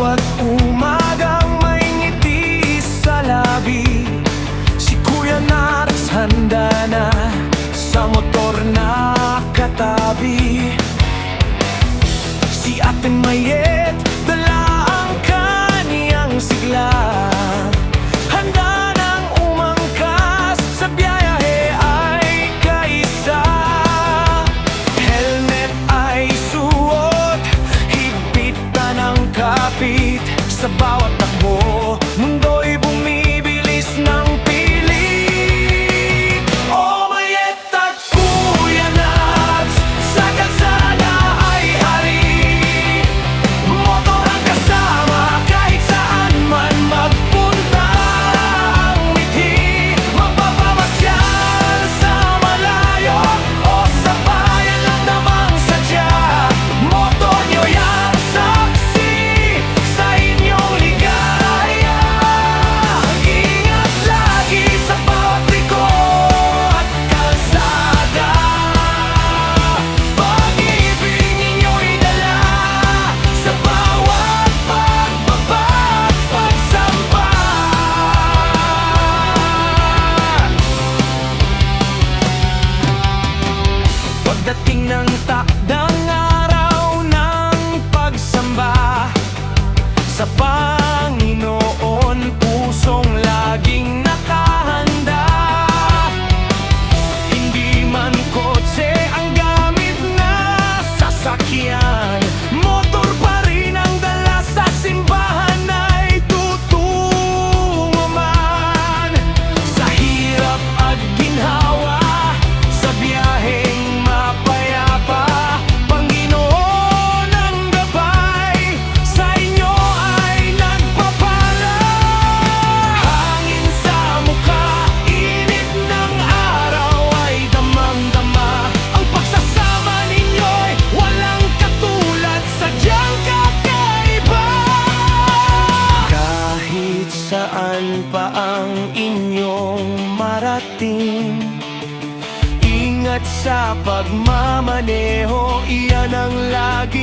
bawat umagang may ngiti sa labi. Si Kuya Nars handa na sa motor na katabi. Si Ate Mayet dala ang kaniyang sigla, handa nang umangkas sa biyahe ay kaisa. Helmet ay suot, higpitan ang kapit. Sa bawat takbo, mundo'y bumibilis ng pilit. Oh, Mayet at Kuya Nats, sa kalsada ay hari. Motor ang kasama kahit saan man magpunta ang mithi. Mapapamasyal sa malayo o sa bayan lang namang sadya. Motor nyo yang saksi sa inyong ligaya. Ingat lagi sa bawat liko at kalsada. Pag-ibig ninyo'y dala sa bawat pagbaba at pagsamba. Pagdating ng takdang araw ng pagsamba sa Panginoon, pusong laging nakahanda. Hindi man kotse ang gamit na sasakyan, motor pa rin ang dala sa simbahan ay tutungo man. Sa hirap at ginhawa, sa biyaheng mapayapa, Panginoon ang gabay sa inyo ay nagpapala. Hangin sa mukha, init ng araw ay damang-dama. Ang pagsasama ninyo'y walang katulad, sadyang kakaiba. Kahit saan pa ang inyong marating, ingat sa pagmamaneho, iyan ang lagi